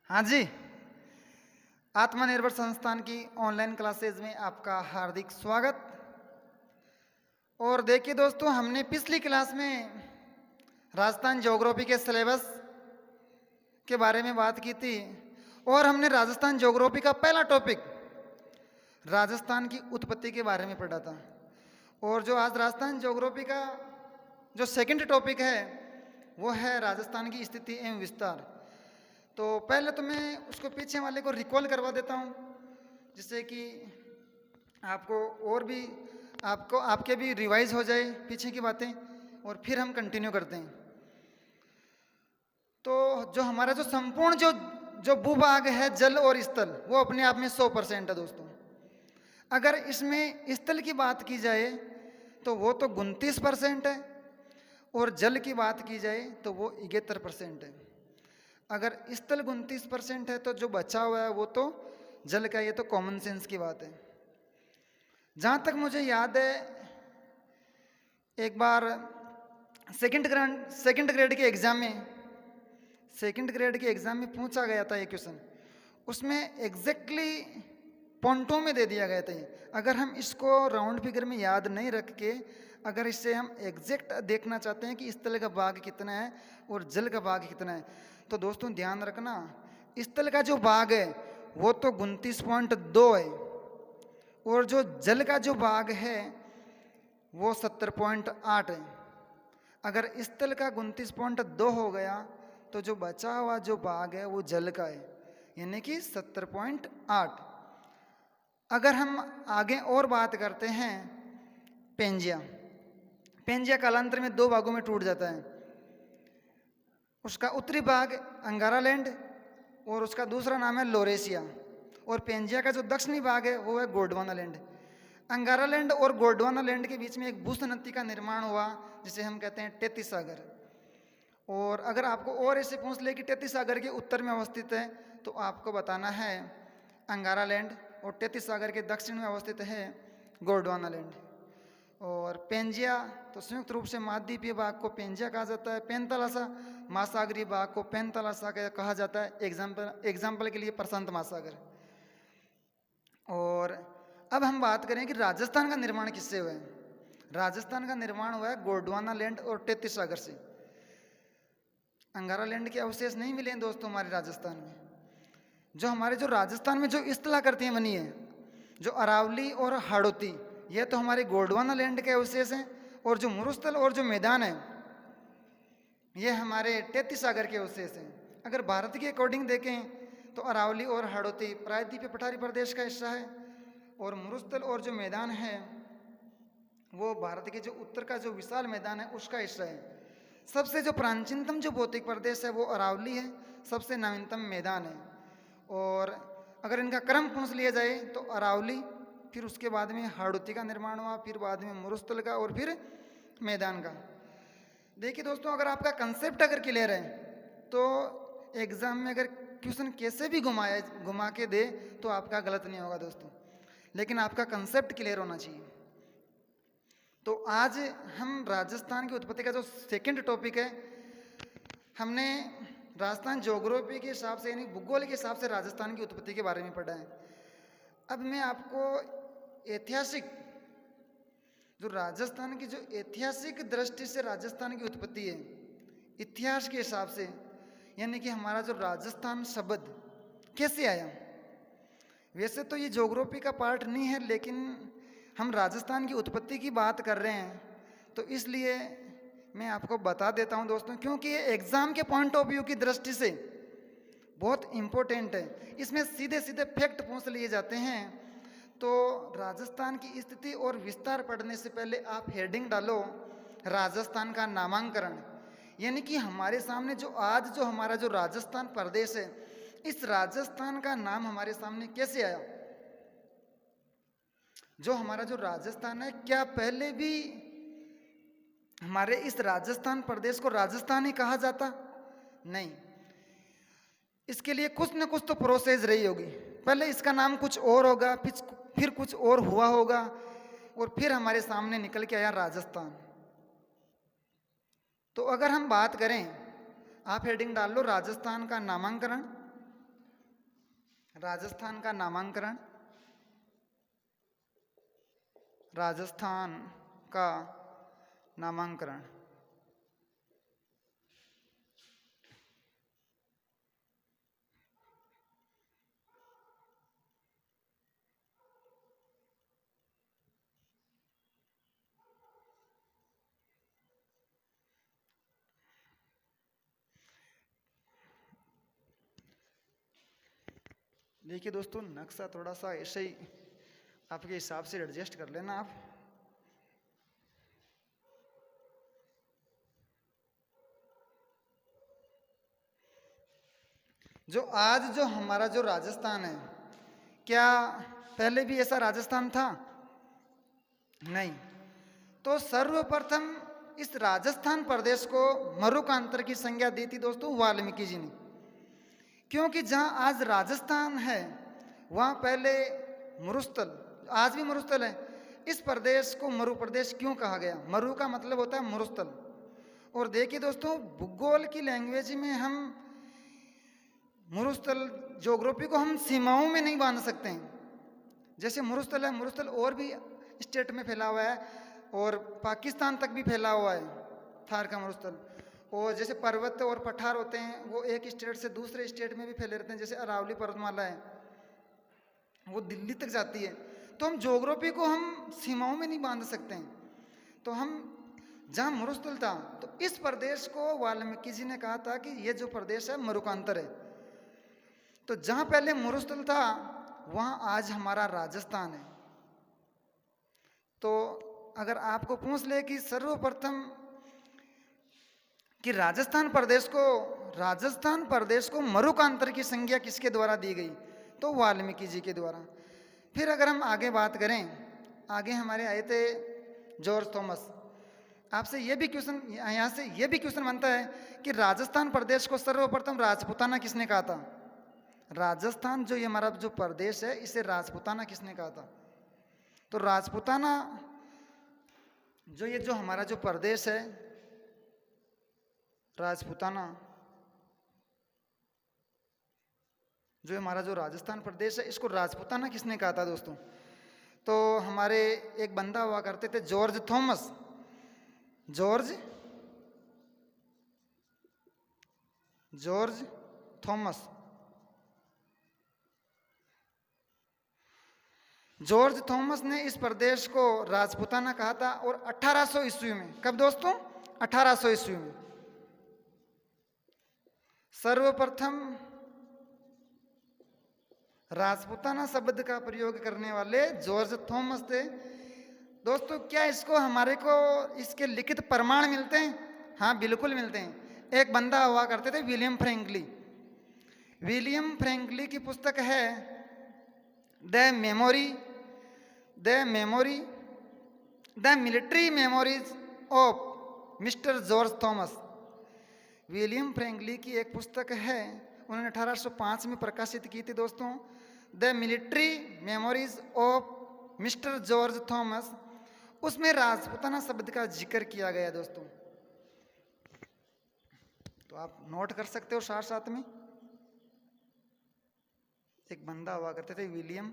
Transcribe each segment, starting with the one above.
हाँ जी, आत्मनिर्भर संस्थान की ऑनलाइन क्लासेज में आपका हार्दिक स्वागत। और देखिए दोस्तों, हमने पिछली क्लास में राजस्थान ज्योग्राफी के सिलेबस के बारे में बात की थी और हमने राजस्थान ज्योग्राफी का पहला टॉपिक राजस्थान की उत्पत्ति के बारे में पढ़ा था। और जो आज राजस्थान ज्योग्राफी का जो सेकंड टॉपिक है वो है राजस्थान की स्थिति एवं विस्तार। तो पहले तो मैं उसको पीछे वाले को रिकॉल करवा देता हूँ, जिससे कि आपको और भी आपके भी रिवाइज हो जाए पीछे की बातें, और फिर हम कंटिन्यू करते हैं। तो जो हमारा जो संपूर्ण जो जो भूभाग है जल और स्थल, वो अपने आप में 100% है दोस्तों। अगर इसमें स्थल की बात की जाए तो वो तो 29% है, और जल की बात की जाए तो वो 71% है। अगर स्थल 29% है तो जो बचा हुआ है वो तो जल का, ये तो कॉमन सेंस की बात है। जहाँ तक मुझे याद है, एक बार सेकंड ग्रेड के एग्जाम में पूछा गया था ये क्वेश्चन। उसमें एग्जैक्टली पॉइंटों में दे दिया गया था ये। अगर हम इसको राउंड फिगर में याद नहीं रख के, अगर इससे हम एग्जैक्ट देखना चाहते हैं कि स्थल का भाग कितना है और जल का भाग कितना है, तो दोस्तों ध्यान रखना, स्थल का जो भाग है वो तो 29.2 है, और जो जल का जो भाग है वो 70.8 है। अगर स्थल का 29.2 हो गया तो जो बचा हुआ जो भाग है वो जल का है, यानी कि 70.8। अगर हम आगे और बात करते हैं, पेंजिया कालांतर में 2 भागों में टूट जाता है। उसका उत्तरी भाग अंगारा लैंड और उसका दूसरा नाम है लोरेशिया, और पेंजिया का जो दक्षिणी भाग है वो है गोंडवाना लैंड। अंगारा लैंड और गोंडवाना लैंड के बीच में एक भूसनदी का निर्माण हुआ, जिसे हम कहते हैं टेती सागर। और अगर आपको और ऐसे पूछ ले कि टेती सागर के उत्तर में अवस्थित है, तो आपको बताना है अंगारा लैंड, और टेती सागर के दक्षिण में अवस्थित है गोंडवाना लैंड। और पेंजिया तो संयुक्त रूप से महाद्वीपीय भाग को पेंजिया कहा जाता है, पेंतलासा महासागरीय भाग को पेंतलासा कहा जाता है। एग्जाम्पल के लिए प्रशांत महासागर। और अब हम बात करें कि राजस्थान का निर्माण किससे हुआ है। राजस्थान का निर्माण हुआ है गोंडवाना लैंड और टेती सागर से। अंगारा लैंड के अवशेष नहीं मिले हैं दोस्तों हमारे राजस्थान में। जो हमारे जो राजस्थान में जो स्थलाकृतियाँ बनी है, जो अरावली और हाड़ौती, ये तो हमारे गोंडवाना लैंड के अवशेष हैं, और जो मरुस्थल और जो मैदान है ये हमारे टेती सागर के अवशेष हैं। अगर भारत के अकॉर्डिंग देखें तो अरावली और हाड़ौती प्रायद्वीपीय पठारी प्रदेश का हिस्सा है, और मरुस्थल और जो मैदान है वो भारत के जो उत्तर का जो विशाल मैदान है उसका हिस्सा है। सबसे जो प्राचीनतम जो भौतिक प्रदेश है वो अरावली है, सबसे नवीनतम मैदान है। और अगर इनका क्रम पूछ लिया जाए तो अरावली, फिर उसके बाद में हाड़ौती का निर्माण हुआ, फिर बाद में मरुस्थल का, और फिर मैदान का। देखिए दोस्तों, अगर आपका कंसेप्ट अगर क्लियर है तो एग्जाम में अगर क्वेश्चन कैसे भी घुमा के दे तो आपका गलत नहीं होगा दोस्तों, लेकिन आपका कंसेप्ट क्लियर होना चाहिए। तो आज हम राजस्थान की उत्पत्ति का जो सेकंड टॉपिक है, हमने राजस्थान ज्योग्राफी के हिसाब से यानी भूगोल के हिसाब से राजस्थान की उत्पत्ति के बारे में पढ़ा है। अब मैं आपको ऐतिहासिक जो राजस्थान की जो ऐतिहासिक दृष्टि से राजस्थान की उत्पत्ति है, इतिहास के हिसाब से, यानी कि हमारा जो राजस्थान शब्द कैसे आया। वैसे तो ये ज्योग्राफी का पार्ट नहीं है, लेकिन हम राजस्थान की उत्पत्ति की बात कर रहे हैं, तो इसलिए मैं आपको बता देता हूं दोस्तों, क्योंकि ये एग्जाम के पॉइंट ऑफ व्यू की दृष्टि से बहुत इम्पोर्टेंट है। इसमें सीधे सीधे फैक्ट पूछ लिए जाते हैं। तो राजस्थान की स्थिति और विस्तार पढ़ने से पहले आप हेडिंग डालो राजस्थान का नामांकरण, यानी कि हमारे सामने जो आज जो हमारा जो राजस्थान प्रदेश है, इस राजस्थान का नाम हमारे सामने कैसे आया। जो हमारा जो राजस्थान है, क्या पहले भी हमारे इस राजस्थान प्रदेश को राजस्थान ही कहा जाता? नहीं, इसके लिए कुछ न कुछ तो प्रोसेस रही होगी। पहले इसका नाम कुछ और होगा, फिर कुछ और हुआ होगा, और फिर हमारे सामने निकल के आया राजस्थान। तो अगर हम बात करें, आप हेडिंग डाल लो राजस्थान का नामांकरण, राजस्थान का नामांकन, राजस्थान का नामांकन। देखिए दोस्तों, नक्शा थोड़ा सा ऐसे ही आपके हिसाब से एडजस्ट कर लेना आप। जो आज जो हमारा जो राजस्थान है, क्या पहले भी ऐसा राजस्थान था? नहीं। तो सर्वप्रथम इस राजस्थान प्रदेश को मरुकांतर की संज्ञा दी थी दोस्तों वाल्मीकि जी ने। क्योंकि जहां आज राजस्थान है वहां पहले मरुस्थल, आज भी मरुस्थल है। इस प्रदेश को मरु प्रदेश क्यों कहा गया? मरु का मतलब होता है मरुस्थल। और देखिए दोस्तों, भूगोल की लैंग्वेज में हम मरुस्थल ज्योग्राफी को हम सीमाओं में नहीं बांध सकते हैं। जैसे मरुस्थल है, मरुस्थल और भी स्टेट में फैला हुआ है और पाकिस्तान तक भी फैला हुआ है थार का मरुस्थल। और जैसे पर्वत और पठार होते हैं वो एक स्टेट से दूसरे स्टेट में भी फैले रहते हैं। जैसे अरावली पर्वतमाला है वो दिल्ली तक जाती है। तो हम ज्योग्राफी को हम सीमाओं में नहीं बांध सकते हैं। तो हम जहाँ मरुस्थल था तो इस प्रदेश को वाल्मीकि जी ने कहा था कि ये जो प्रदेश है मरुकांतर है। तो जहाँ पहले मरुस्थल था वहाँ आज हमारा राजस्थान है। तो अगर आपको पूछ ले कि सर्वप्रथम कि राजस्थान प्रदेश को मरुकांतर की संज्ञा किसके द्वारा दी गई? तो वाल्मीकि जी के द्वारा। फिर अगर हम आगे बात करें, आगे हमारे आए थे जॉर्ज थॉमस। आपसे ये भी क्वेश्चन, यहाँ से ये भी क्वेश्चन बनता है कि राजस्थान प्रदेश को सर्वप्रथम राजपूताना किसने कहा था? राजस्थान जो ये हमारा जो प्रदेश है इसे राजपूताना किसने कहा था? तो राजपूताना जो ये जो हमारा जो प्रदेश है राजपूताना, जो हमारा जो राजस्थान प्रदेश है इसको राजपूताना किसने कहा था दोस्तों? तो हमारे एक बंदा हुआ करते थे George Thomas. George Thomas. George Thomas ने इस प्रदेश को राजपूताना कहा था। और 1800 ईस्वी में, कब दोस्तों? 1800 ईस्वी में सर्वप्रथम राजपूताना शब्द का प्रयोग करने वाले जॉर्ज थॉमस थे दोस्तों। क्या इसको हमारे को इसके लिखित प्रमाण मिलते हैं? हाँ बिल्कुल मिलते हैं। एक बंदा हुआ करते थे विलियम फ्रैंकली। विलियम फ्रैंकली की पुस्तक है the military memories of mister George Thomas. William frankly की एक पुस्तक है, उन्होंने 1805 में प्रकाशित की थी दोस्तों, the military memories of mister George Thomas. उसमें राजपूताना शब्द का जिक्र किया गया दोस्तों। तो आप नोट कर सकते हो साथ साथ में। एक बंदा हुआ करते थे विलियम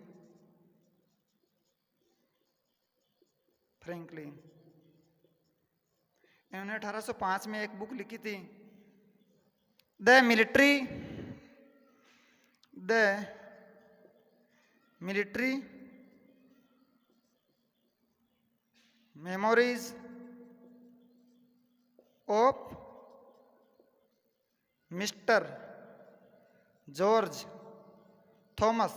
फ्रैंकलिन। इन्होंने 1805 में एक बुक लिखी थी the military memories of mister George Thomas.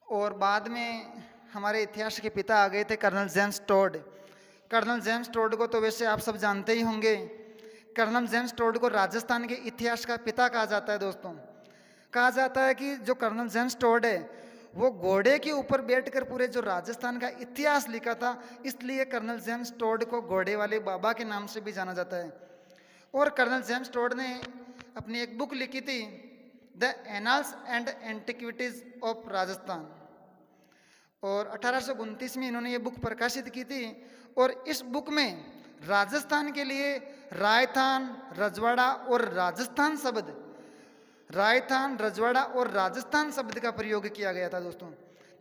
और बाद में हमारे इतिहास के पिता आ गए थे Colonel James Tod. Colonel James Tod को तो वैसे आप सब जानते ही होंगे। कर्नल जेम्स टोड को राजस्थान के इतिहास का पिता कहा जाता है दोस्तों। कहा जाता है कि जो कर्नल जेम्स टोड है वो घोड़े के ऊपर बैठकर पूरे जो राजस्थान का इतिहास लिखा था, इसलिए कर्नल जेम्स टोड को घोड़े वाले बाबा के नाम से भी जाना जाता है। और कर्नल जेम्स टोड ने अपनी एक बुक लिखी थी the annals and antiquities of Rajasthan. और 1829 में इन्होंने ये बुक प्रकाशित की थी। और इस बुक में राजस्थान के लिए रायथान, रजवाड़ा और राजस्थान शब्द, रायथान, रजवाड़ा और राजस्थान शब्द का प्रयोग किया गया था दोस्तों।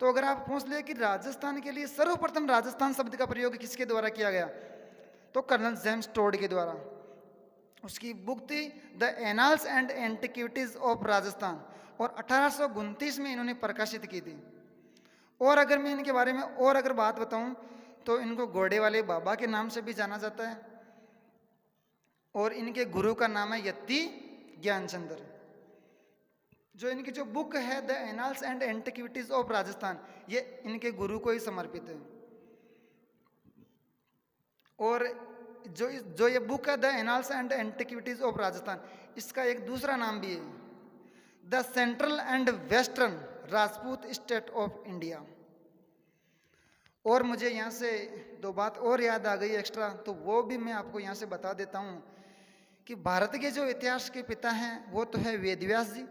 तो अगर आप पूछ ले कि राजस्थान के लिए सर्वप्रथम राजस्थान शब्द का प्रयोग किसके द्वारा किया गया, तो कर्नल जेम्स टोड के द्वारा। उसकी बुक थी the annals and antiquities of Rajasthan, और 1829 में इन्होंने प्रकाशित की थी। और अगर मैं इनके बारे में और अगर बात बताऊं तो इनको घोड़े वाले बाबा के नाम से भी जाना जाता है, और इनके गुरु का नाम है यति ज्ञानचंद्र। जो इनकी जो बुक है the annals and antiquities of Rajasthan, ये इनके गुरु को ही समर्पित है। और जो ये बुक है the annals and antiquities of Rajasthan, इसका एक दूसरा नाम भी है the central and western Rajput state of India. और मुझे यहाँ से दो बात और याद आ गई एक्स्ट्रा, तो वो भी मैं आपको यहाँ से बता देता हूँ कि भारत के जो इतिहास के पिता हैं वो तो है वेदव्यास जी,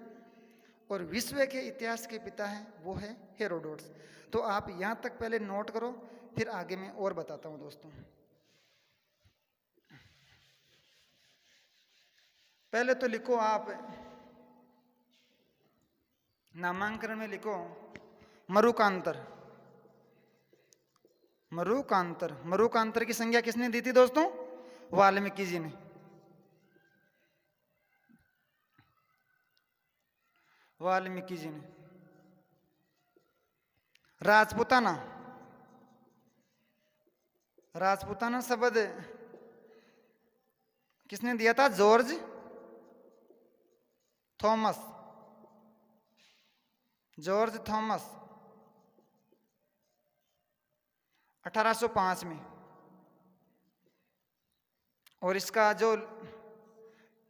और विश्व के इतिहास के पिता हैं वो है हेरोडोटस। तो आप यहाँ तक पहले नोट करो, फिर आगे मैं और बताता हूँ दोस्तों। पहले तो लिखो आप नामांकन में लिखो मरुकांतर। मरुकांतर, मरुकांतर की संज्ञा किसने दी थी दोस्तों? वाल्मीकि जी ने। वाल्मीकि जी ने। राजपूताना, राजपूताना शब्द किसने दिया था? George Thomas. जॉर्ज थॉमस 1805 में। और इसका जो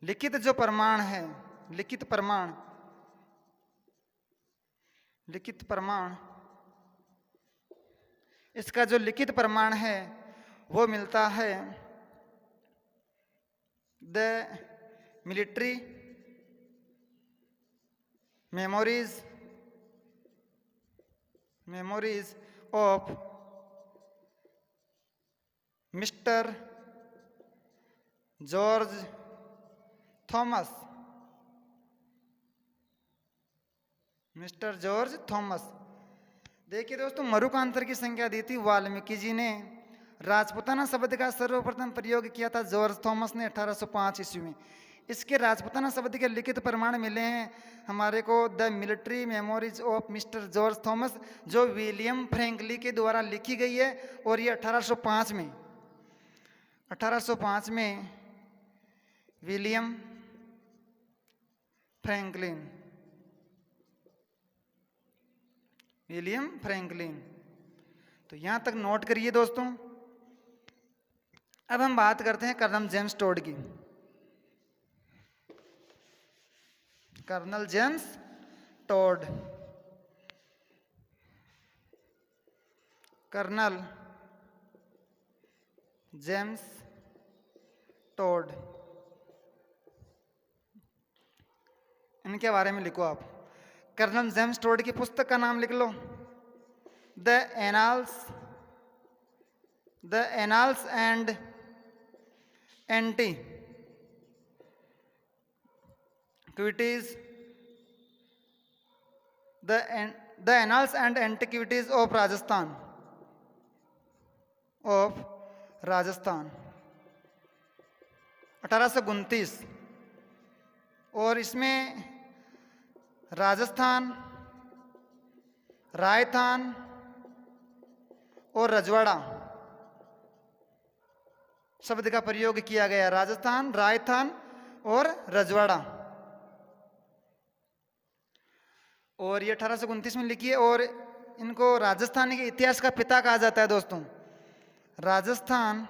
लिखित जो प्रमाण है, लिखित प्रमाण, लिखित प्रमाण, इसका जो लिखित प्रमाण है वो मिलता है the military memories, memories of mister George Thomas, mister George Thomas. देखिए दोस्तों, मरुकांतर की संख्या दी थी वाल्मीकि जी ने। राजपूताना शब्द का सर्वप्रथम प्रयोग किया था जॉर्ज थॉमस ने 1805 ईस्वी में। इसके राजपूताना शब्द के लिखित प्रमाण मिले हैं हमारे को the military memories of mister George Thomas, जो विलियम फ्रैंकलिन के द्वारा लिखी गई है, और ये 1805 में, 1805 में विलियम फ्रैंकलिन, विलियम फ्रैंकलिन। तो यहां तक नोट करिए दोस्तों। अब हम बात करते हैं कर्नल जेम्स टोड की। Colonel James Tod, Colonel James Tod, इनके बारे में लिखो आप। कर्नल जेम्स टोड की पुस्तक का नाम लिख लो the annals and antiquities, the annals and antiquities of Rajasthan, of Rajasthan 1829। और इसमें राजस्थान, रायथान और रजवाड़ा शब्द का प्रयोग किया गया। राजस्थान, रायथान और रजवाड़ा। और ये 1829 में लिखी है। और इनको राजस्थान के इतिहास का पिता कहा जाता है दोस्तों। राजस्थान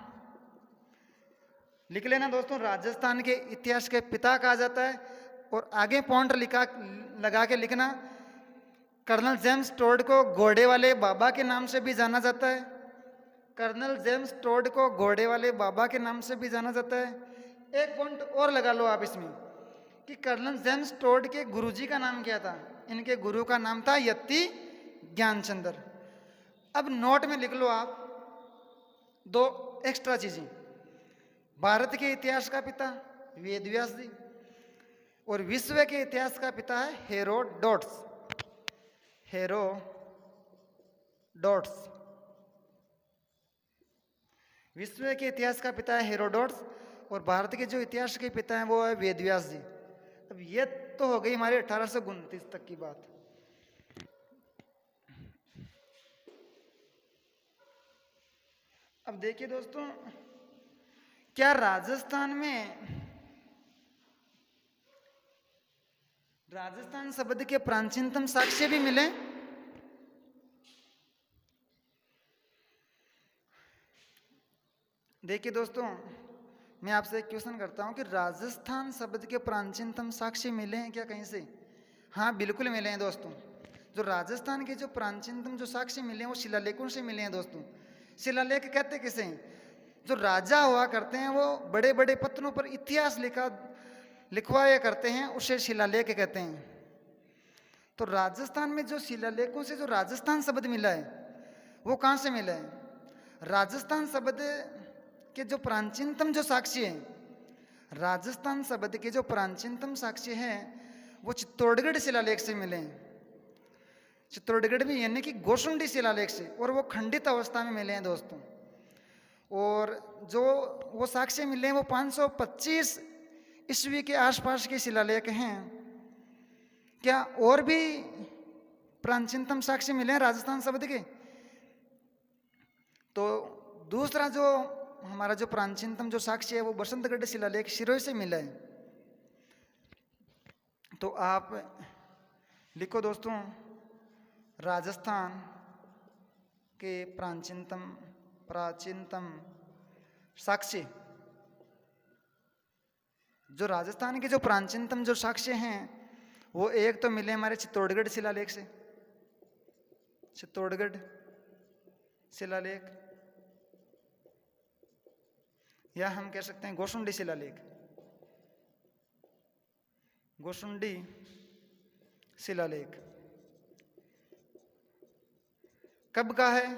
लिख लेना दोस्तों, राजस्थान के इतिहास के पिता कहा जाता है। और आगे पॉइंट लगा के लिखना, कर्नल जेम्स टोड को घोड़े वाले बाबा के नाम से भी जाना जाता है। कर्नल जेम्स टोड को घोड़े वाले बाबा के नाम से भी जाना जाता है। एक पॉइंट और लगा लो आप इसमें कि कर्नल जेम्स टोड के गुरुजी का नाम क्या था? इनके गुरु का नाम था यति ज्ञानचंद्र। अब नोट में लिख लो आप दो एक्स्ट्रा चीजें। भारत के इतिहास का पिता वेद व्यास जी, और विश्व के इतिहास का पिता है हेरोडोट्स। हेरोडोट्स विश्व के इतिहास का पिता है हेरोडोट्स, और भारत के जो इतिहास के पिता हैं वो है वेद व्यास जी। अब ये तो हो गई हमारे 1829 तक की बात। अब देखिए दोस्तों, क्या राजस्थान शब्द के प्राचीनतम साक्ष्य भी मिले? देखिए दोस्तों, मैं आपसे एक क्वेश्चन करता हूं कि राजस्थान शब्द के प्राचीनतम साक्ष्य मिले हैं क्या कहीं से? हाँ, बिल्कुल मिले हैं दोस्तों। जो राजस्थान के जो प्राचीनतम जो साक्ष्य मिले हैं वो शिलालेखों से मिले हैं दोस्तों। शिलालेख कहते किसे हैं? जो राजा हुआ करते हैं वो बड़े बड़े पत्थरों पर इतिहास लिखवाया करते हैं, उसे शिलालेख कहते हैं। तो राजस्थान में जो शिलालेखों से जो राजस्थान शब्द मिला है वो कहाँ से मिला है? राजस्थान शब्द के जो प्राचीनतम जो साक्ष्य हैं, राजस्थान शब्द के जो प्राचीनतम साक्ष्य हैं वो चित्तौड़गढ़ शिलालेख से मिले हैं। चित्तौड़गढ़ में यानी कि गोसुंडी शिलालेख से, और वो खंडित अवस्था में मिले हैं दोस्तों। और जो वो साक्ष्य मिले हैं वो 525 ईस्वी के आसपास के शिलालेख हैं। क्या और भी प्राचीनतम साक्ष्य मिले हैं राजस्थान शब्द के? तो दूसरा जो हमारा जो प्राचीनतम जो साक्ष्य है वो बसंतगढ़ शिलालेख सिरोही से मिला है। तो आप लिखो दोस्तों, राजस्थान के प्राचीनतम साक्ष्य, जो राजस्थान के जो प्राचीनतम जो साक्ष्य हैं वो एक तो मिले हमारे चित्तौड़गढ़ शिलालेख से, चित्तौड़गढ़ शिलालेख, या हम कह सकते हैं गोसुंडी शिलालेख। गोसुंडी शिलालेख कब का है?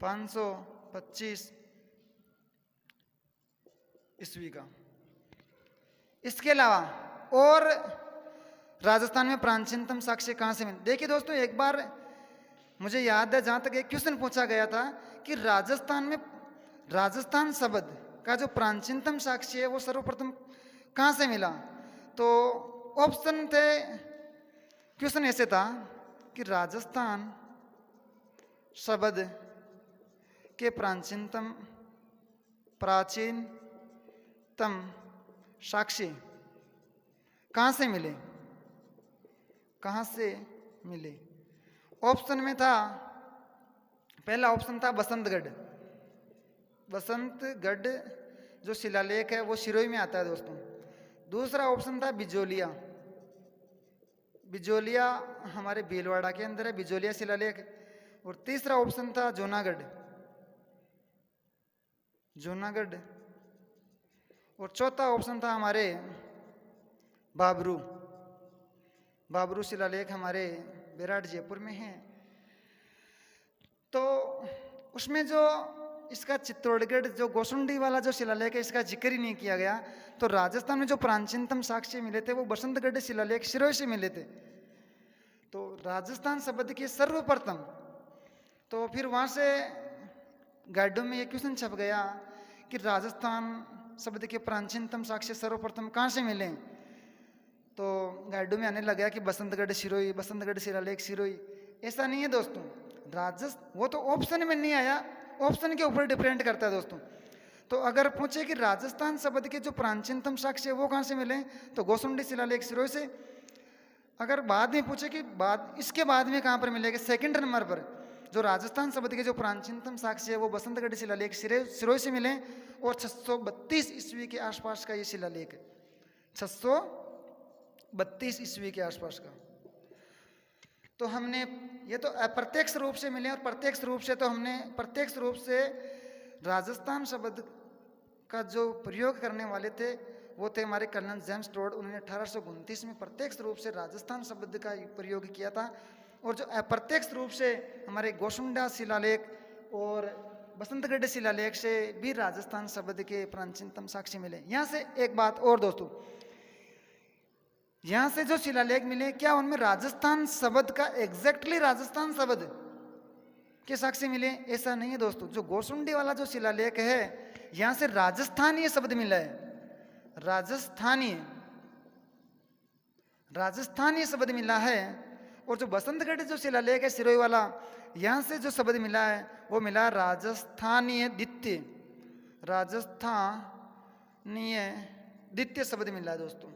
525 ईस्वी का। इसके अलावा और राजस्थान में प्राचीनतम साक्ष्य कहाँ से मिले? देखिए दोस्तों, एक बार मुझे याद है जहाँ तक एक क्वेश्चन पूछा गया था कि राजस्थान शब्द का जो प्राचीनतम साक्ष्य है वो सर्वप्रथम कहाँ से मिला? तो ऑप्शन थे, क्वेश्चन ऐसे था कि राजस्थान शब्द के प्राचीनतम साक्ष्य कहाँ से मिले? कहाँ से मिले? ऑप्शन में था, पहला ऑप्शन था बसंतगढ़। बसंतगढ़ जो शिलालेख है वो सिरोही में आता है दोस्तों। दूसरा ऑप्शन था बिजोलिया। बिजोलिया हमारे भीलवाड़ा के अंदर है, बिजोलिया शिलालेख। और तीसरा ऑप्शन था जूनागढ़। और चौथा ऑप्शन था हमारे बाबरू शिलालेख, हमारे बेराट जयपुर में है। तो उसमें जो इसका चित्तौड़गढ़ जो गोसुंडी वाला जो शिलालेख है इसका जिक्र ही नहीं किया गया। तो राजस्थान में जो प्राचीनतम साक्ष्य मिले थे वो बसंतगढ़ शिलालेख सिरोही से मिले थे। तो राजस्थान शब्द के सर्वप्रथम, तो फिर वहाँ से गाइडों में ये क्वेश्चन छप गया कि राजस्थान शब्द के प्राचीनतम साक्ष्य सर्वप्रथम कहाँ से मिले? तो गाइडों में आने लगा कि बसंतगढ़ सिरोही, बसंतगढ़ शिलालेख सिरोही। ऐसा नहीं है दोस्तों, वो तो ऑप्शन में नहीं आया, ऑप्शन के ऊपर डिपेंड करता है दोस्तों। तो अगर पूछे कि राजस्थान शब्द के जो प्राचीनतम साक्ष्य वो कहाँ से मिले, तो गोसुंडी शिलालेख सिरोही से। अगर बाद में पूछे कि इसके बाद में कहाँ पर मिलेगा, सेकंड नंबर पर जो राजस्थान शब्द के जो प्राचीनतम साक्ष्य है वो बसंतगढ़ शिलालेख सिरोही से मिले, और 632 ईस्वी के आसपास का ये शिलालेख है। 632 ईस्वी के आसपास का। तो हमने ये तो अप्रत्यक्ष रूप से मिले, और प्रत्यक्ष रूप से तो हमने प्रत्यक्ष रूप से राजस्थान शब्द का जो प्रयोग करने वाले थे वो थे हमारे कर्नल जेम्स टोड। उन्होंने 1829 में प्रत्यक्ष रूप से राजस्थान शब्द का प्रयोग किया था। और जो अप्रत्यक्ष रूप से हमारे गोसुंडा शिलालेख और बसंतगढ़ शिलालेख से भी राजस्थान शब्द के प्राचीनतम साक्ष्य मिले। यहाँ से एक बात और दोस्तों, यहाँ से जो शिलालेख मिले क्या उनमें राजस्थान शब्द का एग्जैक्टली राजस्थान शब्द के साक्ष्य मिले? ऐसा नहीं है दोस्तों। जो गोसुंडी वाला जो शिलालेख है यहाँ से राजस्थानीय शब्द मिला है, राजस्थानीय शब्द मिला है। और जो बसंतगढ़ जो शिलालेख है सिरोही वाला, यहाँ से जो शब्द मिला है वो मिला राजस्थानीय द्वितीय शब्द मिला है दोस्तों।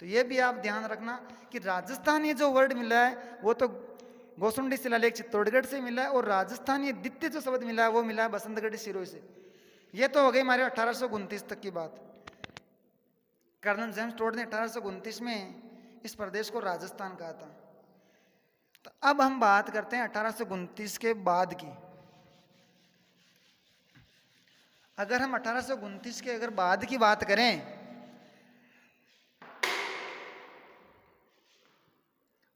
तो ये भी आप ध्यान रखना कि राजस्थानीय जो वर्ड मिला है वो तो गोसुंडी शिलालेख चित्तौड़गढ़ से मिला है, और राजस्थानीय द्वितीय जो शब्द मिला है वो मिला है बसंतगढ़ सिरोही से। ये तो हो गई हमारे 1829 तक की बात। कर्नल जेम्स टोड ने 1829 में इस प्रदेश को राजस्थान कहा था। तो अब हम बात करते हैं 1829 के बाद की। अगर हम 1829 के अगर बाद की बात करें,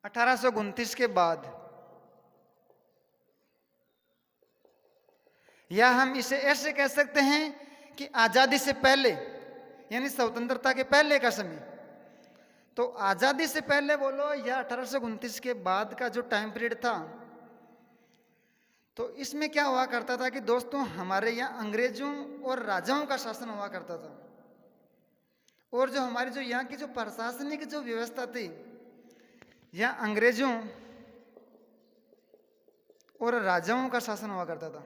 1829 के बाद, या हम इसे ऐसे कह सकते हैं कि आजादी से पहले यानी स्वतंत्रता के पहले का समय। तो आजादी से पहले बोलो या 1829 के बाद का जो टाइम पीरियड था, तो इसमें क्या हुआ करता था कि दोस्तों हमारे यहाँ अंग्रेजों और राजाओं का शासन हुआ करता था, और जो हमारी जो यहाँ की जो प्रशासनिक जो व्यवस्था थी, यहाँ अंग्रेजों और राजाओं का शासन हुआ करता था।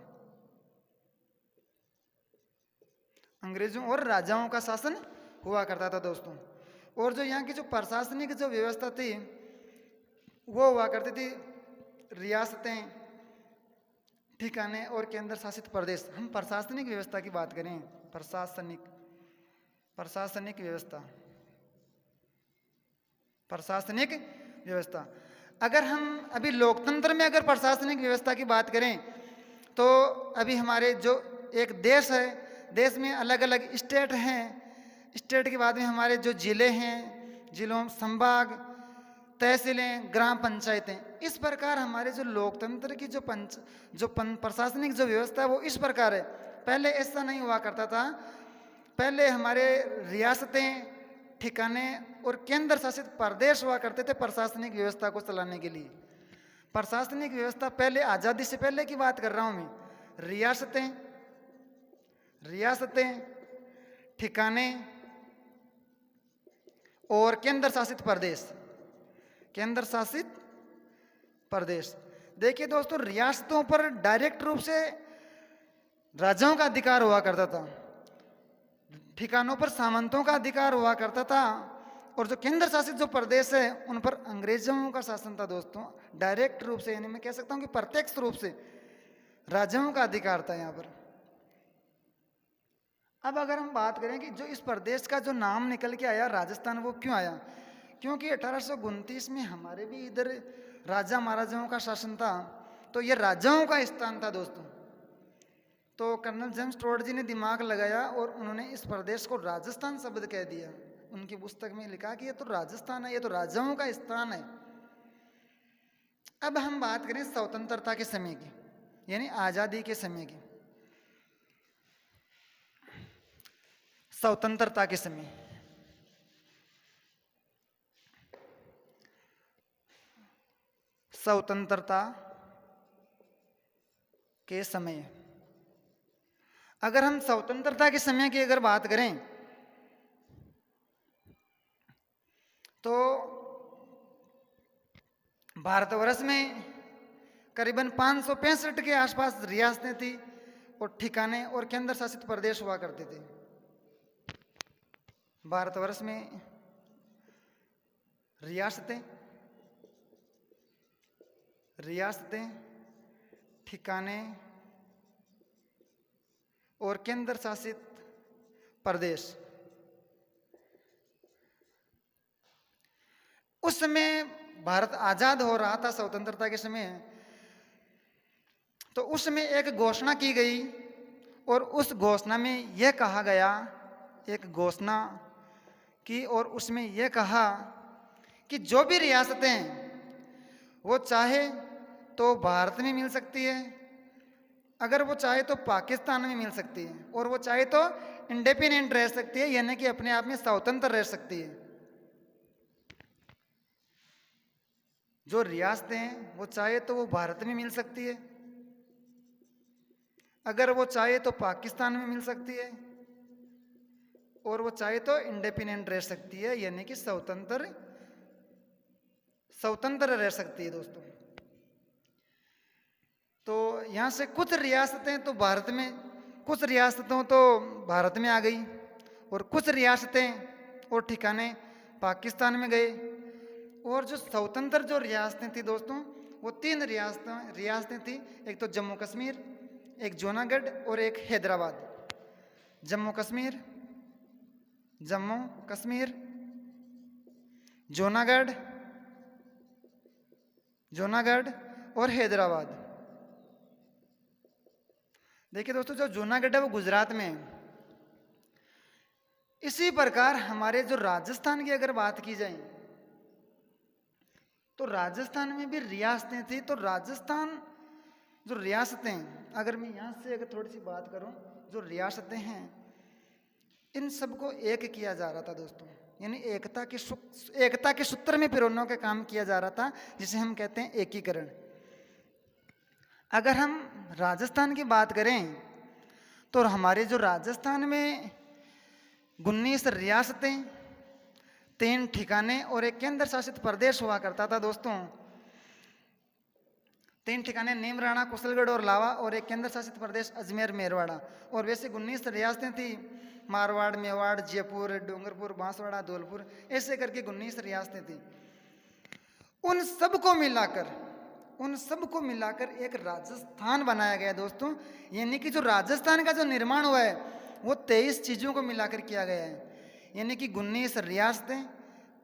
अंग्रेजों और राजाओं का शासन हुआ करता था दोस्तों। और जो यहाँ की जो प्रशासनिक जो व्यवस्था थी वो हुआ करती थी रियासतें, ठिकाने और केंद्र शासित प्रदेश। हम प्रशासनिक व्यवस्था की बात करें, प्रशासनिक व्यवस्था। अगर हम अभी लोकतंत्र में अगर प्रशासनिक व्यवस्था की बात करें तो अभी हमारे जो एक देश है, देश में अलग अलग स्टेट हैं, स्टेट के बाद में हमारे जो जिले हैं, जिलों संभाग, तहसीलें, ग्राम पंचायतें, इस प्रकार हमारे जो लोकतंत्र की जो प्रशासनिक जो व्यवस्था है वो इस प्रकार है। पहले ऐसा नहीं हुआ करता था। पहले हमारे रियासतें, ठिकाने और केंद्र शासित प्रदेश हुआ करते थे प्रशासनिक व्यवस्था को चलाने के लिए। प्रशासनिक व्यवस्था पहले आज़ादी से पहले की बात कर रहा हूँ मैं। रियासतें, ठिकाने और केंद्र शासित प्रदेश। देखिए दोस्तों, रियासतों पर डायरेक्ट रूप से राजाओं का अधिकार हुआ करता था, ठिकानों पर सामंतों का अधिकार हुआ करता था, और जो केंद्र शासित जो प्रदेश है उन पर अंग्रेजों का शासन था दोस्तों। डायरेक्ट रूप से यानी मैं कह सकता हूं कि प्रत्यक्ष रूप से राजाओं का अधिकार था यहाँ पर। अब अगर हम बात करें कि जो इस प्रदेश का जो नाम निकल के आया राजस्थान, वो क्यों आया? क्योंकि 1829 में हमारे भी इधर राजा महाराजाओं का शासन था, तो ये राजाओं का स्थान था दोस्तों। तो कर्नल जेम्स टोड जी ने दिमाग लगाया और उन्होंने इस प्रदेश को राजस्थान शब्द कह दिया। उनकी पुस्तक में लिखा कि ये तो राजस्थान है, ये तो राजाओं का स्थान है। अब हम बात करें स्वतंत्रता के समय की, यानी आज़ादी के समय की। स्वतंत्रता के समय, अगर हम स्वतंत्रता के समय की अगर बात करें तो भारतवर्ष में करीबन 565 के आसपास रियासतें थी और ठिकाने और केंद्र शासित प्रदेश हुआ करते थे। भारतवर्ष में रियासतें, ठिकाने और केंद्र शासित प्रदेश। उस समय भारत आजाद हो रहा था स्वतंत्रता के समय, तो उस समय एक घोषणा की गई और उस घोषणा में यह कहा गया, एक घोषणा की और उसमें यह कहा कि जो भी रियासतें वो चाहे तो भारत में मिल सकती है अगर वो चाहे तो पाकिस्तान में मिल सकती है, और वो चाहे तो इंडिपेंडेंट रह सकती है, यानी कि अपने आप में स्वतंत्र रह सकती है। जो रियासतें हैं वो चाहे तो वो भारत में मिल सकती है, अगर वो चाहे तो पाकिस्तान में मिल सकती है, और वो चाहे तो इंडिपेंडेंट रह सकती है, यानी कि स्वतंत्र रह सकती है दोस्तों। तो यहाँ से कुछ रियासतें तो भारत में, कुछ रियासतों तो भारत में आ गई, और कुछ रियासतें और ठिकाने पाकिस्तान में गए। और जो स्वतंत्र जो रियासतें थी दोस्तों, वो 3 रियासतें थी। एक तो जम्मू कश्मीर, एक जूनागढ़ और एक हैदराबाद। जम्मू कश्मीर, जूनागढ़ और हैदराबाद। देखिए दोस्तों, जो जूनागढ़ है वो गुजरात में है। इसी प्रकार हमारे जो राजस्थान की अगर बात की जाए तो राजस्थान में भी रियासतें थी। तो राजस्थान जो रियासतें, अगर मैं यहाँ से अगर थोड़ी सी बात करूँ, जो रियासतें हैं इन सबको एक किया जा रहा था दोस्तों, यानी एकता के सूत्र में पिरोने का काम किया जा रहा था, जिसे हम कहते हैं एकीकरण। अगर हम राजस्थान की बात करें तो हमारे जो राजस्थान में 19 रियासतें, 3 ठिकाने और एक केंद्र शासित प्रदेश हुआ करता था दोस्तों। 3 ठिकाने नीमराणा, कुशलगढ़ और लावा, और एक केंद्र शासित प्रदेश अजमेर मेरवाड़ा। और वैसे 19 रियासतें थी, मारवाड़, मेवाड़, जयपुर, डूंगरपुर, बांसवाड़ा, धौलपुर, ऐसे करके 19 रियासतें थी। उन सबको मिलाकर एक राजस्थान बनाया गया दोस्तों। यानी कि जो राजस्थान का जो निर्माण हुआ है वो 23 चीज़ों को मिलाकर किया गया है, यानी कि 19 रियासतें,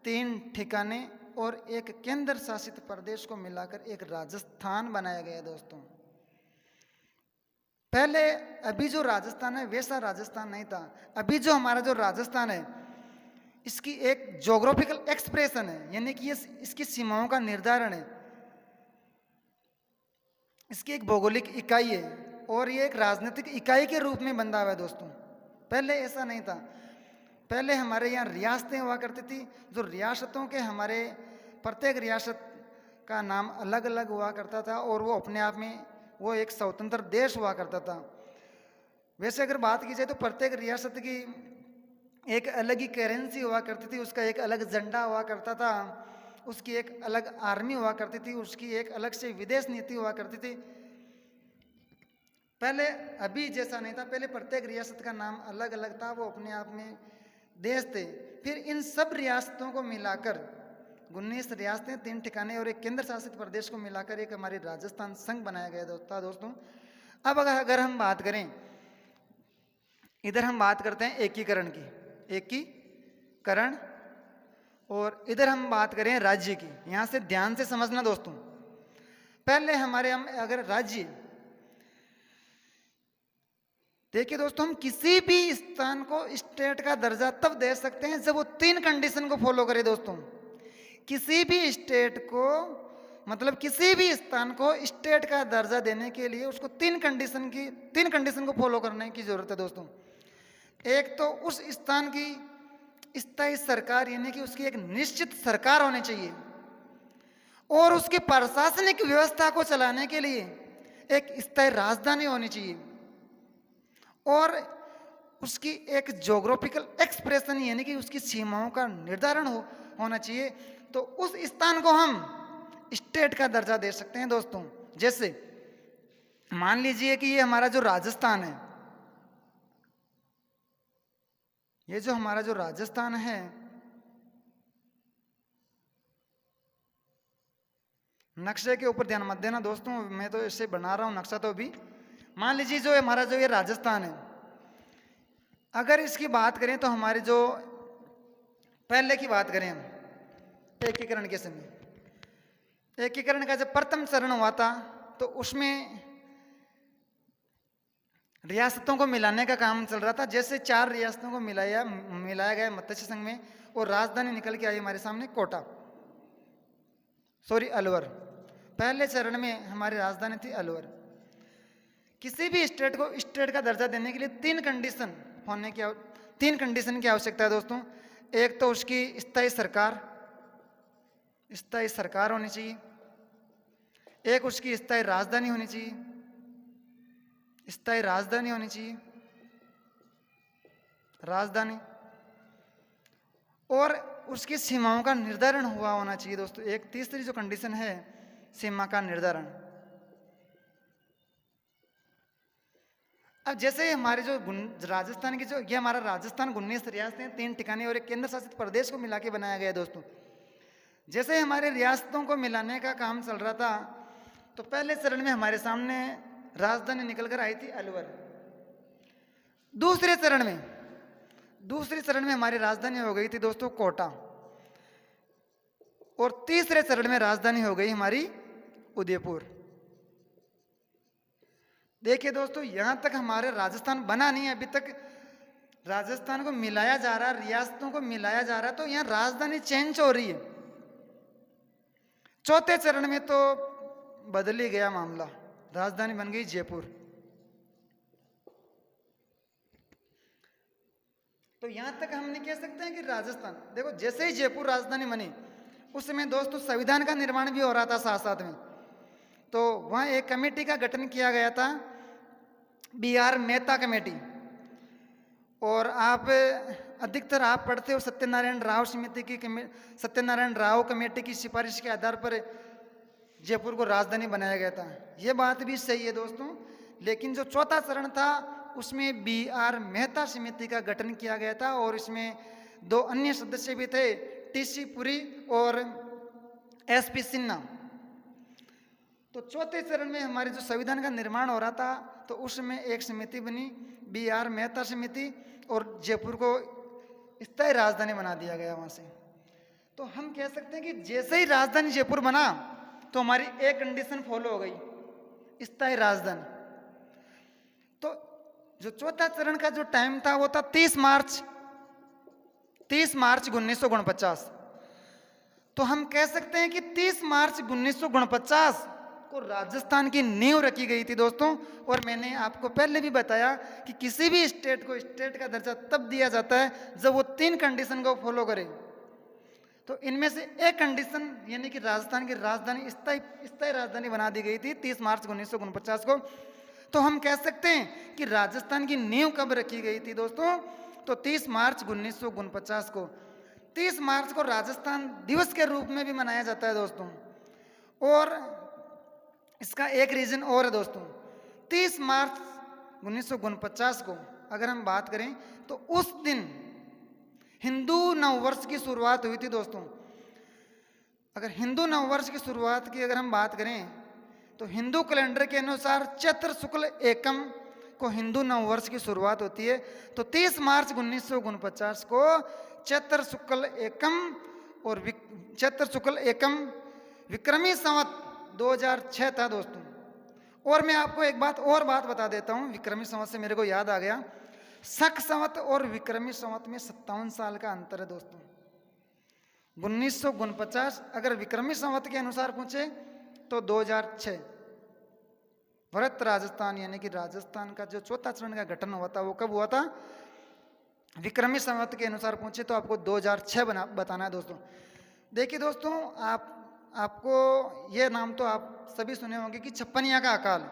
3 ठिकाने और एक केंद्र शासित प्रदेश को मिलाकर एक राजस्थान बनाया गया है दोस्तों। पहले अभी जो राजस्थान है वैसा राजस्थान नहीं था। अभी जो हमारा जो राजस्थान है इसकी एक ज्योग्राफिकल एक्सप्रेशन है, यानी कि ये इसकी सीमाओं का निर्धारण है, इसकी एक भौगोलिक इकाई है, और ये एक राजनीतिक इकाई के रूप में बंधा हुआ है दोस्तों। पहले ऐसा नहीं था। पहले हमारे यहाँ रियासतें हुआ करती थी, जो रियासतों के हमारे प्रत्येक रियासत का नाम अलग अलग हुआ करता था, और वो अपने आप में वो एक स्वतंत्र देश हुआ करता था। वैसे अगर बात की जाए तो प्रत्येक रियासत की एक अलग ही करेंसी हुआ करती थी, उसका एक अलग झंडा हुआ करता था, उसकी एक अलग आर्मी हुआ करती थी, उसकी एक अलग से विदेश नीति हुआ करती थी। पहले अभी जैसा नहीं था, पहले प्रत्येक रियासत का नाम अलग अलग था, वो अपने आप में देश थे। फिर इन सब रियासतों को मिलाकर 19 रियासतें, 3 ठिकाने और एक केंद्र शासित प्रदेश को मिलाकर एक हमारी राजस्थान संघ बनाया गया था दोस्तों। अब अगर हम बात करें, इधर हम बात करते हैं एकीकरण की, एकीकरण, और इधर हम बात करें राज्य की। यहाँ से ध्यान से समझना दोस्तों। पहले हमारे हम अगर राज्य देखिए दोस्तों, हम किसी भी स्थान को स्टेट का दर्जा तब दे सकते हैं जब वो 3 कंडीशन को फॉलो करे दोस्तों। किसी भी स्टेट को, मतलब किसी भी स्थान को स्टेट का दर्जा देने के लिए उसको 3 कंडीशन को फॉलो करने की जरूरत है दोस्तों। एक तो उस स्थान की स्थायी सरकार, यानी कि उसकी एक निश्चित सरकार होनी चाहिए, और उसकी प्रशासनिक व्यवस्था को चलाने के लिए एक स्थायी राजधानी होनी चाहिए, और उसकी एक ज्योग्राफिकल एक्सप्रेशन, यानी कि उसकी सीमाओं का निर्धारण होना चाहिए। तो उस स्थान को हम स्टेट का दर्जा दे सकते हैं दोस्तों। जैसे मान लीजिए कि ये हमारा जो राजस्थान है, ये जो हमारा जो राजस्थान है, नक्शे के ऊपर ध्यान मत देना दोस्तों, मैं तो इसे बना रहा हूं नक्शा। तो अभी मान लीजिए जो हमारा जो ये राजस्थान है, अगर इसकी बात करें तो हमारे जो पहले की बात करें हम एकीकरण के समय, एकीकरण का जब प्रथम चरण हुआ था तो उसमें रियासतों को मिलाने का काम चल रहा था। जैसे 4 रियासतों को मिलाया गया मत्स्य संघ में, और राजधानी निकल के आई हमारे सामने अलवर। पहले चरण में हमारी राजधानी थी अलवर। किसी भी स्टेट को स्टेट का दर्जा देने के लिए तीन कंडीशन की आवश्यकता है दोस्तों। एक तो उसकी स्थायी सरकार होनी चाहिए, एक उसकी स्थायी राजधानी होनी चाहिए, राजधानी, और उसकी सीमाओं का निर्धारण हुआ होना चाहिए दोस्तों। एक तीसरी जो कंडीशन है, सीमा का निर्धारण। अब जैसे हमारे जो राजस्थान की जो ये हमारा राजस्थान 19 रियासतें, 3 ठिकाने और एक केंद्र शासित प्रदेश को मिला के बनाया गया है दोस्तों। जैसे हमारे रियासतों को मिलाने का काम चल रहा था, तो पहले चरण में हमारे सामने राजधानी निकल कर आई थी अलवर। दूसरे चरण में हमारी राजधानी हो गई थी दोस्तों कोटा, और तीसरे चरण में राजधानी हो गई हमारी उदयपुर। देखिए दोस्तों, यहां तक हमारे राजस्थान बना नहीं है, अभी तक राजस्थान को मिलाया जा रहा है, रियासतों को मिलाया जा रहा है, तो यहां राजधानी चेंज हो रही है। चौथे चरण में तो बदल ही गया मामला, राजधानी बन गई जयपुर। तो यहां तक हम नहीं कह सकते हैं कि राजस्थान, देखो जैसे ही जयपुर राजधानी बनी उस समय दोस्तों संविधान का निर्माण भी हो रहा था साथ साथ में। तो वहाँ एक कमेटी का गठन किया गया था, BR मेहता कमेटी। और आप अधिकतर आप पढ़ते हो सत्यनारायण राव कमेटी की सिफारिश के आधार पर जयपुर को राजधानी बनाया गया था। ये बात भी सही है दोस्तों, लेकिन जो चौथा चरण था उसमें BR मेहता समिति का गठन किया गया था, और इसमें 2 अन्य सदस्य भी थे, TC पुरी और SP सिन्हा। तो चौथे चरण में हमारे जो संविधान का निर्माण हो रहा था, तो उसमें एक समिति बनी BR मेहता समिति, और जयपुर को स्थायी राजधानी बना दिया गया वहां से। तो हम कह सकते हैं कि जैसे ही राजधानी जयपुर बना तो हमारी एक कंडीशन फॉलो हो गई, स्थायी राजधानी। तो जो चौथा चरण का जो टाइम था वो था 30 मार्च 1949। तो हम कह सकते हैं कि 30 मार्च 1949 को राजस्थान की नींव रखी गई थी दोस्तों। और मैंने आपको पहले भी बताया कि किसी भी स्टेट को स्टेट का दर्जा तब दिया जाता है जब वो 3 कंडीशन को फॉलो करे। तो इनमें से एक कंडीशन यानी कि राजस्थान की राजधानी स्थायी राजधानी बना दी गई थी 30 मार्च 1949 को। तो हम कह सकते हैं कि राजस्थान की नींव कब रखी गई थी दोस्तों, तो 30 मार्च 1949 को। 30 मार्च को राजस्थान दिवस के रूप में भी मनाया जाता है दोस्तों। और इसका एक रीजन और है दोस्तों, 30 मार्च 1949 को अगर हम बात करें तो उस दिन हिंदू नववर्ष की शुरुआत हुई थी दोस्तों। अगर हिंदू नववर्ष की शुरुआत की अगर हम बात करें तो हिंदू कैलेंडर के अनुसार चैत्र शुक्ल एकम को हिंदू नववर्ष की शुरुआत होती है। तो 30 मार्च 1949 को चैत्र शुक्ल एकम विक्रमी संवत 2006 था दोस्तों। और मैं आपको एक बात बता देता हूँ, विक्रमी संवत से मेरे को याद आ गया, शक संवत और विक्रमी संवत में 57 साल का अंतर है दोस्तों। 1949 अगर विक्रमी संवत के अनुसार पूछे तो 2006 भरत राजस्थान यानी कि राजस्थान का जो चौथा चरण का गठन हुआ था वो कब हुआ था, विक्रमी संवत के अनुसार पूछे तो आपको 2006 बताना है दोस्तों। देखिए दोस्तों, आपको ये नाम तो आप सभी सुने होंगे कि छप्पनिया का अकाल,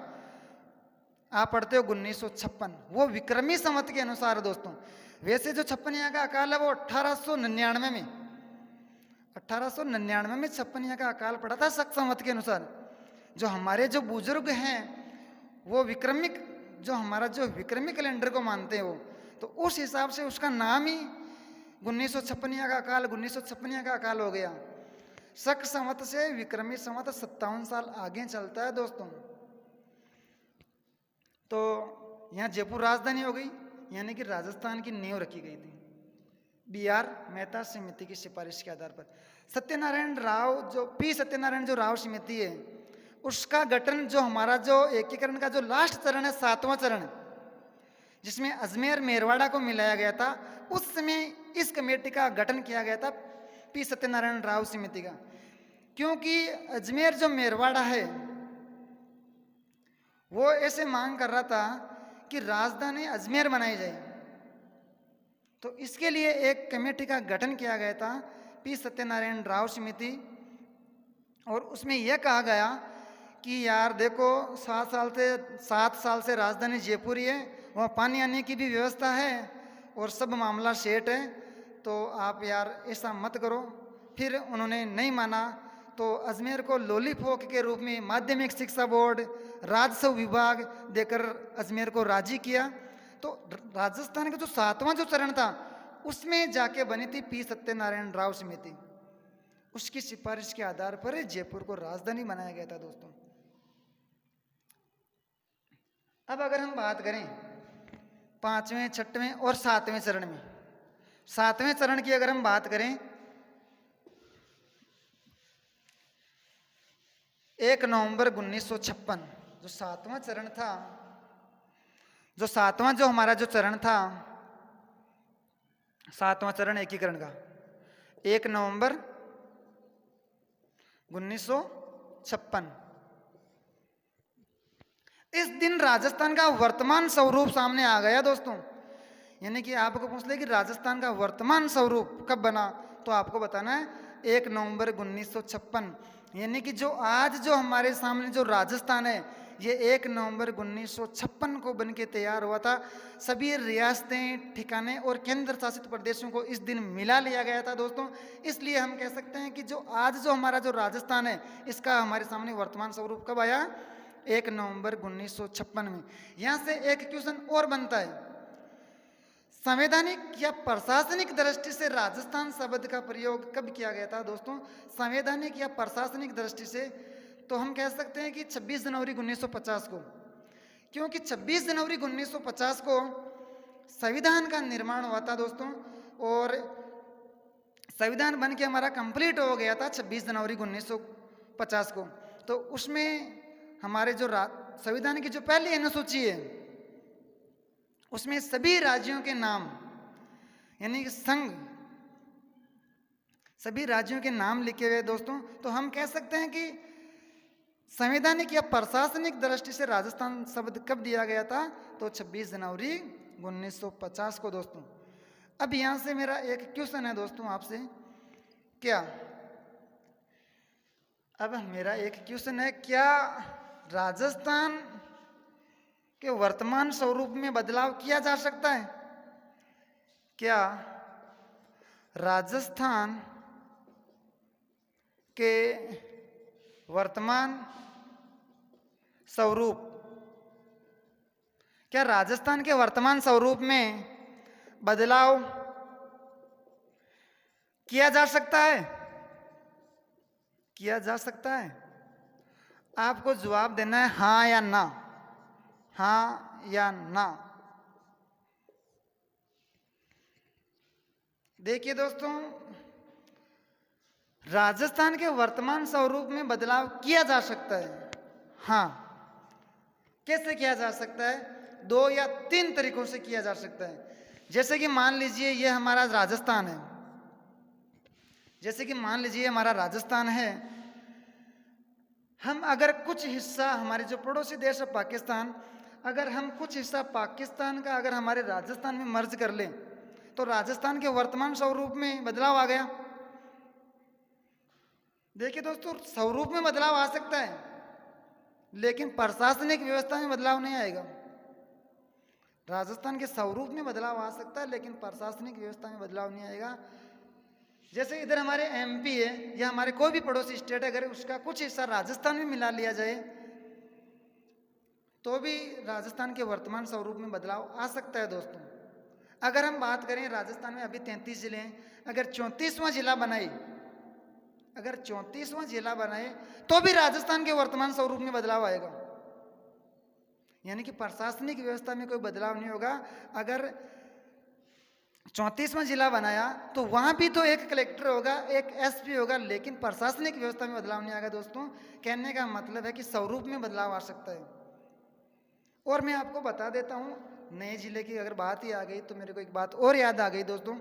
आप पढ़ते हो 1956, वो विक्रमी संवत के अनुसार है दोस्तों। वैसे जो छप्पनिया का अकाल है वो 1899 में छप्पनिया का अकाल पड़ा था शक संवत के अनुसार। जो हमारे जो बुजुर्ग हैं वो विक्रमी कैलेंडर को मानते हैं वो, तो उस हिसाब से उसका नाम ही 1956 का अकाल हो गया। शक संवत से विक्रमी संवत 57 साल आगे चलता है दोस्तों। तो यहाँ जयपुर राजधानी हो गई, यानी कि राजस्थान की नींव रखी गई थी BR मेहता समिति की सिफारिश के आधार पर। सत्यनारायण जो राव समिति है उसका गठन, जो हमारा जो एकीकरण का जो लास्ट चरण है 7वां चरण, जिसमें अजमेर मेरवाड़ा को मिलाया गया था, उस समय इस कमेटी का गठन किया गया था P सत्यनारायण राव समिति का। क्योंकि अजमेर जो मेरवाड़ा है वो ऐसे मांग कर रहा था कि राजधानी अजमेर बनाई जाए। तो इसके लिए एक कमेटी का गठन किया गया था, पी सत्यनारायण राव समिति। और उसमें यह कहा गया कि यार देखो 7 साल से राजधानी जयपुर ही है, वहाँ पानी आने की भी व्यवस्था है और सब मामला सेट है, तो आप यार ऐसा मत करो। फिर उन्होंने नहीं माना, तो अजमेर को लॉलीपॉप के रूप में माध्यमिक शिक्षा बोर्ड, राजस्व विभाग देकर अजमेर को राजी किया। तो राजस्थान का जो 7वां जो चरण था उसमें जाके बनी थी पी सत्यनारायण राव समिति। उसकी सिफारिश के आधार पर जयपुर को राजधानी बनाया गया था दोस्तों। अब अगर हम बात करें 5वें, 6वें और 7वें चरण में, 7वें चरण की अगर हम बात करें, 1 नवंबर 1956 जो 7वां चरण था, जो 7वां जो हमारा जो चरण था, 7वां चरण एकीकरण का 1 नवंबर 1956, इस दिन राजस्थान का वर्तमान स्वरूप सामने आ गया दोस्तों। यानी कि आपको पूछ ले कि राजस्थान का वर्तमान स्वरूप कब बना, तो आपको बताना है 1 नवंबर 1956। यानी कि जो आज जो हमारे सामने जो राजस्थान है, ये 1 नवंबर 1956 को बन के तैयार हुआ था। सभी रियासतें, ठिकाने और केंद्र शासित प्रदेशों को इस दिन मिला लिया गया था दोस्तों। इसलिए हम कह सकते हैं कि जो आज जो हमारा जो राजस्थान है, इसका हमारे सामने वर्तमान स्वरूप कब आया, 1 नवंबर 1956 में। यहाँ से एक क्वेश्चन और बनता है, संवैधानिक या प्रशासनिक दृष्टि से राजस्थान शब्द का प्रयोग कब किया गया था दोस्तों। संवैधानिक या प्रशासनिक दृष्टि से तो हम कह सकते हैं कि 26 जनवरी 1950 को, क्योंकि 26 जनवरी 1950 को संविधान का निर्माण हुआ था दोस्तों, और संविधान बन के हमारा कंप्लीट हो गया था 26 जनवरी 1950 को। तो उसमें हमारे जो संविधान की जो पहली अनुसूची है, उसमें सभी राज्यों के नाम, यानी कि संघ, सभी राज्यों के नाम लिखे हुए दोस्तों। तो हम कह सकते हैं कि संवैधानिक या प्रशासनिक दृष्टि से राजस्थान शब्द कब दिया गया था, तो 26 जनवरी 1950 को दोस्तों। अब यहां से मेरा एक क्वेश्चन है दोस्तों आपसे, क्या अब मेरा एक क्वेश्चन है, क्या राजस्थान के वर्तमान स्वरूप में बदलाव किया जा सकता है? क्या राजस्थान के वर्तमान स्वरूप, क्या राजस्थान के वर्तमान स्वरूप में बदलाव किया जा सकता है? किया जा सकता है? आपको जवाब देना है हाँ या ना, हाँ या ना। देखिए दोस्तों, राजस्थान के वर्तमान स्वरूप में बदलाव किया जा सकता है। हाँ, कैसे किया जा सकता है? 2 या 3 तरीकों से किया जा सकता है। जैसे कि मान लीजिए ये हमारा राजस्थान है, जैसे कि मान लीजिए हमारा राजस्थान है, हम अगर कुछ हिस्सा, हमारे जो पड़ोसी देश है पाकिस्तान, अगर हम कुछ हिस्सा पाकिस्तान का अगर हमारे राजस्थान में मर्ज कर लें, तो राजस्थान के वर्तमान स्वरूप में बदलाव आ गया। देखिए दोस्तों, स्वरूप में बदलाव आ सकता है, लेकिन प्रशासनिक व्यवस्था में बदलाव नहीं आएगा। राजस्थान के स्वरूप में बदलाव आ सकता है, लेकिन प्रशासनिक व्यवस्था में बदलाव नहीं आएगा। जैसे इधर हमारे एमपी है या हमारे कोई भी पड़ोसी स्टेट है, अगर उसका कुछ हिस्सा राजस्थान में मिला लिया जाए, तो भी राजस्थान के वर्तमान स्वरूप में बदलाव आ सकता है दोस्तों। अगर हम बात करें, राजस्थान में अभी 33 जिले हैं, अगर 34वां जिला बनाए, अगर 34वां जिला बनाए, तो भी राजस्थान के वर्तमान स्वरूप में बदलाव आएगा। यानी कि प्रशासनिक व्यवस्था में कोई बदलाव नहीं होगा। अगर 34वां जिला बनाया तो वहां भी तो एक कलेक्टर होगा, एक एसपी होगा, लेकिन प्रशासनिक व्यवस्था में बदलाव नहीं आएगा दोस्तों। कहने का मतलब है कि स्वरूप में बदलाव आ सकता है। और मैं आपको बता देता हूं, नए जिले की अगर बात ही आ गई तो मेरे को एक बात और याद आ गई दोस्तों।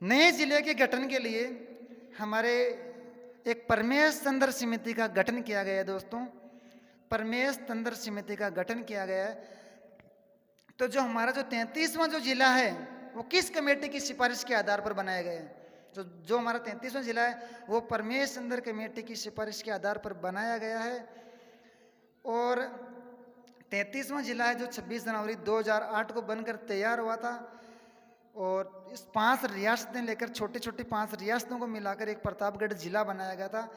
नए जिले के गठन के लिए हमारे एक परमेश चंद्र समिति का गठन किया गया दोस्तों। परमेश तंत्र समिति का गठन किया गया है। तो जो हमारा जो 33वां जो जिला है वो किस कमेटी की सिफारिश के आधार पर बनाया गया है? जो हमारा 33वां जिला है वो परमेश तंत्र कमेटी की सिफारिश के आधार पर बनाया गया है। और 33वां जिला है जो 26 जनवरी 2008 को बनकर तैयार हुआ था। और इस 5 रियासतें लेकर छोटी छोटी 5 रियासतों को मिलाकर एक प्रतापगढ़ जिला बनाया गया था।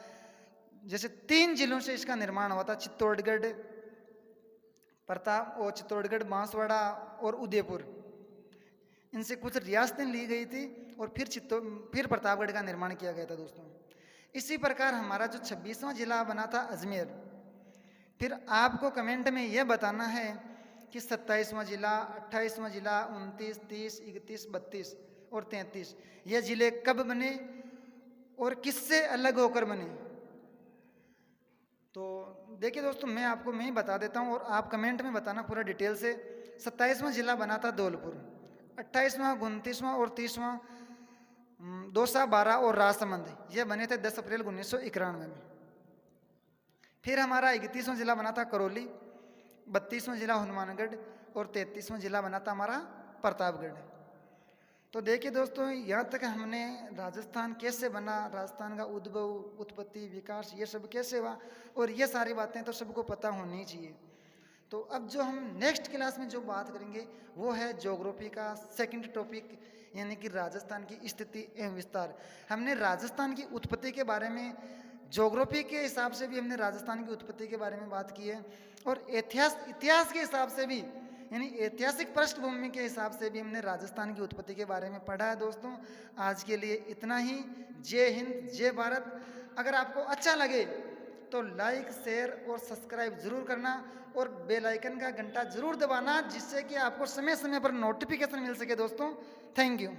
जैसे 3 जिलों से इसका निर्माण हुआ था, चित्तौड़गढ़, प्रताप और चित्तौड़गढ़, बांसवाड़ा और उदयपुर। इनसे कुछ रियासतें ली गई थी और फिर प्रतापगढ़ का निर्माण किया गया था दोस्तों। इसी प्रकार हमारा जो 26वां जिला बना था अजमेर। फिर आपको कमेंट में यह बताना है कि 27वां जिला, 28वां जिला, 29, 30, 31, 32 और 33 ये जिले कब बने और किससे अलग होकर बने। तो देखिए दोस्तों, मैं ही बता देता हूँ और आप कमेंट में बताना पूरा डिटेल से। 27वां जिला बना था धौलपुर, 28वां, 29वां और 30वां दौसा, बारा और राजसमंद ये बने थे 10 अप्रैल 1991 में। फिर हमारा 31वां जिला बना था करौली, 32वां जिला हनुमानगढ़ और 33वां जिला बना था हमारा प्रतापगढ़। तो देखिए दोस्तों, यहाँ तक हमने राजस्थान कैसे बना, राजस्थान का उद्भव, उत्पत्ति, विकास ये सब कैसे हुआ और ये सारी बातें तो सबको पता होनी चाहिए। तो अब जो हम नेक्स्ट क्लास में जो बात करेंगे वो है ज्योग्राफी का सेकंड टॉपिक, यानी कि राजस्थान की स्थिति एवं विस्तार। हमने राजस्थान की उत्पत्ति के बारे में, ज्योग्राफी के हिसाब से भी हमने राजस्थान की उत्पत्ति के बारे में बात की है और इतिहास के हिसाब से भी, यानी ऐतिहासिक पृष्ठभूमि के हिसाब से भी हमने राजस्थान की उत्पत्ति के बारे में पढ़ा है। दोस्तों आज के लिए इतना ही। जय हिंद, जय भारत। अगर आपको अच्छा लगे तो लाइक, शेयर और सब्सक्राइब जरूर करना और बेल आइकन का घंटा जरूर दबाना, जिससे कि आपको समय समय पर नोटिफिकेशन मिल सके दोस्तों। Thank you.